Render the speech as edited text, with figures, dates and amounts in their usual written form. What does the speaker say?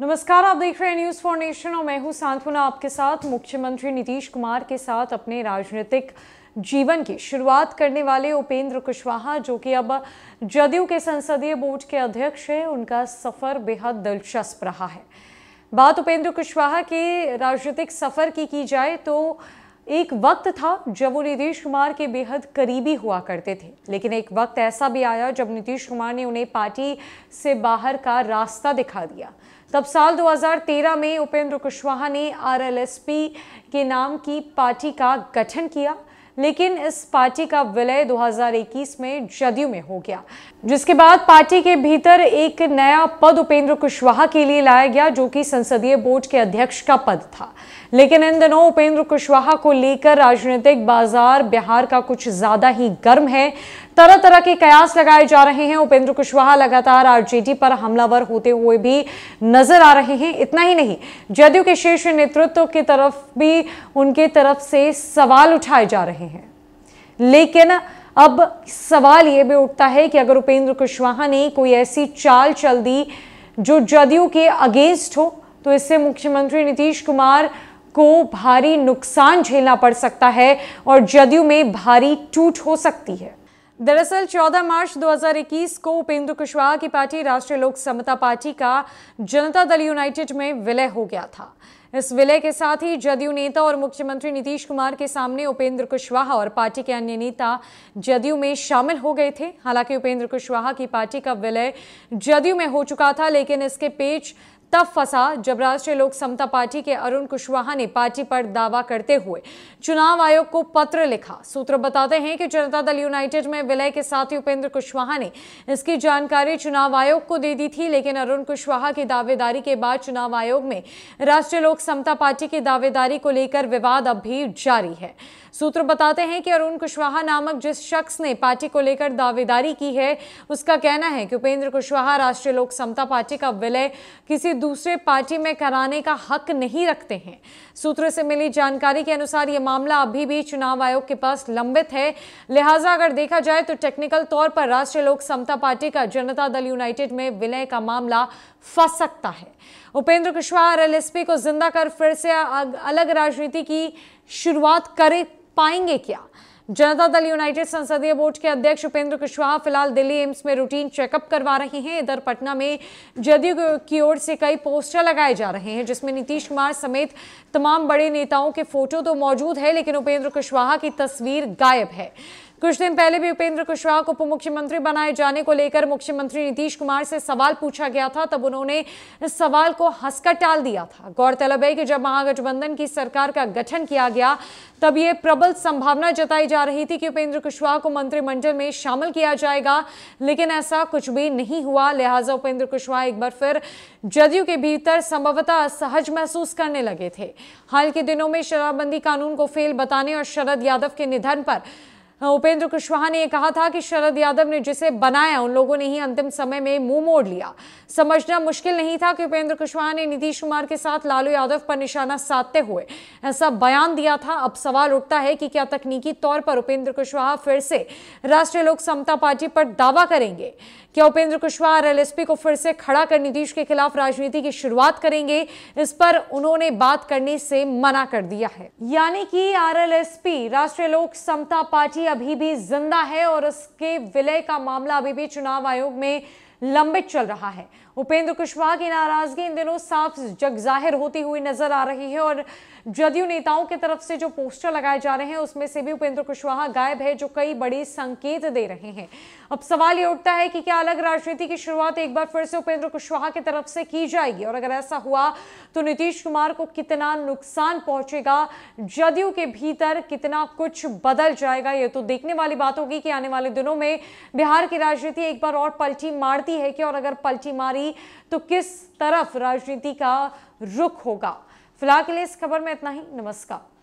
नमस्कार, आप देख रहे हैं न्यूज़ फॉर नेशन और मैं हूं सांत्वना आपके साथ। मुख्यमंत्री नीतीश कुमार के साथ अपने राजनीतिक जीवन की शुरुआत करने वाले उपेंद्र कुशवाहा, जो कि अब जदयू के संसदीय बोर्ड के अध्यक्ष हैं, उनका सफर बेहद दिलचस्प रहा है। बात उपेंद्र कुशवाहा के राजनीतिक सफर की जाए तो एक वक्त था जब वो नीतीश कुमार के बेहद करीबी हुआ करते थे, लेकिन एक वक्त ऐसा भी आया जब नीतीश कुमार ने उन्हें पार्टी से बाहर का रास्ता दिखा दिया। तब साल 2013 में उपेंद्र कुशवाहा ने आरएलएसपी के नाम की पार्टी का गठन किया, लेकिन इस पार्टी का विलय 2021 में जदयू में हो गया, जिसके बाद पार्टी के भीतर एक नया पद उपेंद्र कुशवाहा के लिए लाया गया, जो कि संसदीय बोर्ड के अध्यक्ष का पद था। लेकिन इन दिनों उपेंद्र कुशवाहा को लेकर राजनीतिक बाजार बिहार का कुछ ज्यादा ही गर्म है। तरह तरह के कयास लगाए जा रहे हैं। उपेंद्र कुशवाहा लगातार आरजेडी पर हमलावर होते हुए भी नजर आ रहे हैं। इतना ही नहीं, जदयू के शीर्ष नेतृत्व की तरफ भी उनके तरफ से सवाल उठाए जा रहे हैं। लेकिन अब सवाल यह भी उठता है कि अगर उपेंद्र कुशवाहा ने कोई ऐसी चाल चल दी जो जदयू के अगेंस्ट हो, तो इससे मुख्यमंत्री नीतीश कुमार को भारी नुकसान झेलना पड़ सकता है और जदयू में भारी टूट हो सकती है। दरअसल 14 मार्च 2021 को उपेंद्र कुशवाहा की पार्टी राष्ट्रीय लोक समता पार्टी का जनता दल यूनाइटेड में विलय हो गया था। इस विलय के साथ ही जदयू नेता और मुख्यमंत्री नीतीश कुमार के सामने उपेंद्र कुशवाहा और पार्टी के अन्य नेता जदयू में शामिल हो गए थे। हालांकि उपेंद्र कुशवाहा की पार्टी का विलय जदयू में हो चुका था, लेकिन इसके पेच तब फंसा जब राष्ट्रीय लोक समता पार्टी के अरुण कुशवाहा ने पार्टी पर दावा करते हुए चुनाव आयोग को पत्र लिखा। सूत्र बताते हैं कि जनता दल यूनाइटेड में विलय के साथ ही उपेंद्र कुशवाहा ने इसकी जानकारी चुनाव आयोग को दे दी थी, लेकिन अरुण कुशवाहा की दावेदारी के बाद चुनाव आयोग में राष्ट्रीय लोक समता पार्टी की दावेदारी को लेकर विवाद अब भी जारी है। सूत्र बताते हैं कि अरुण कुशवाहा नामक जिस शख्स ने पार्टी को लेकर दावेदारी की है, उसका कहना है कि उपेंद्र कुशवाहा राष्ट्रीय लोक समता पार्टी का विलय किसी दूसरे पार्टी में कराने का हक नहीं रखते हैं। सूत्रों से मिली जानकारी के अनुसार यह मामला अभी भी चुनाव आयोग के पास लंबित है। लिहाजा अगर देखा जाए तो टेक्निकल तौर पर राष्ट्रीय लोक समता पार्टी का जनता दल यूनाइटेड में विलय का मामला फंस सकता है। उपेंद्र कुशवाहा आरएलएसपी को जिंदा कर फिर से अलग राजनीति की शुरुआत कर पाएंगे क्या? जनता दल यूनाइटेड संसदीय बोर्ड के अध्यक्ष उपेंद्र कुशवाहा फिलहाल दिल्ली एम्स में रूटीन चेकअप करवा रहे हैं। इधर पटना में जदयू की ओर से कई पोस्टर लगाए जा रहे हैं, जिसमें नीतीश कुमार समेत तमाम बड़े नेताओं के फोटो तो मौजूद है, लेकिन उपेंद्र कुशवाहा की तस्वीर गायब है। कुछ दिन पहले भी उपेंद्र कुशवाहा को उप मुख्यमंत्री बनाए जाने को लेकर मुख्यमंत्री नीतीश कुमार से सवाल पूछा गया था, तब उन्होंने इस सवाल को हंसकर टाल दिया था। गौरतलब है कि जब महागठबंधन की सरकार का गठन किया गया, तब ये प्रबल संभावना जताई जा रही थी कि उपेंद्र कुशवाहा को मंत्रिमंडल में शामिल किया जाएगा, लेकिन ऐसा कुछ भी नहीं हुआ। लिहाजा उपेंद्र कुशवाहा एक बार फिर जदयू के भीतर संभवतः असहज महसूस करने लगे थे। हाल के दिनों में शराबबंदी कानून को फेल बताने और शरद यादव के निधन पर उपेंद्र कुशवाहा ने कहा था कि शरद यादव ने जिसे बनाया, उन लोगों ने ही अंतिम समय में मुंह मोड़ लिया। समझना मुश्किल नहीं था कि उपेंद्र कुशवाहा ने नीतीश कुमार के साथ लालू यादव पर निशाना साधते हुए ऐसा बयान दिया था। अब सवाल उठता है कि क्या तकनीकी तौर पर उपेंद्र कुशवाहा फिर से राष्ट्रीय लोक समता पार्टी पर दावा करेंगे? क्या उपेंद्र कुशवाहा आरएलएसपी को फिर से खड़ा कर नीतीश के खिलाफ राजनीति की शुरुआत करेंगे? इस पर उन्होंने बात करने से मना कर दिया है। यानी कि आरएलएसपी राष्ट्रीय लोक समता पार्टी अभी भी जिंदा है और उसके विलय का मामला अभी भी चुनाव आयोग में लंबित चल रहा है। उपेंद्र कुशवाहा की नाराजगी इन दिनों साफ जग जाहिर होती हुई नजर आ रही है और जदयू नेताओं की तरफ से जो पोस्टर लगाए जा रहे हैं, उसमें से भी उपेंद्र कुशवाहा गायब है, जो कई बड़े संकेत दे रहे हैं। अब सवाल ये उठता है कि क्या अलग राजनीति की शुरुआत एक बार फिर से उपेंद्र कुशवाहा की तरफ से की जाएगी, और अगर ऐसा हुआ तो नीतीश कुमार को कितना नुकसान पहुंचेगा, जदयू के भीतर कितना कुछ बदल जाएगा? ये तो देखने वाली बात होगी कि आने वाले दिनों में बिहार की राजनीति एक बार और पलटी मारती है कि, और अगर पलटी मारी तो किस तरफ राजनीति का रुख होगा। फिलहाल के लिए इस खबर में इतना ही। नमस्कार।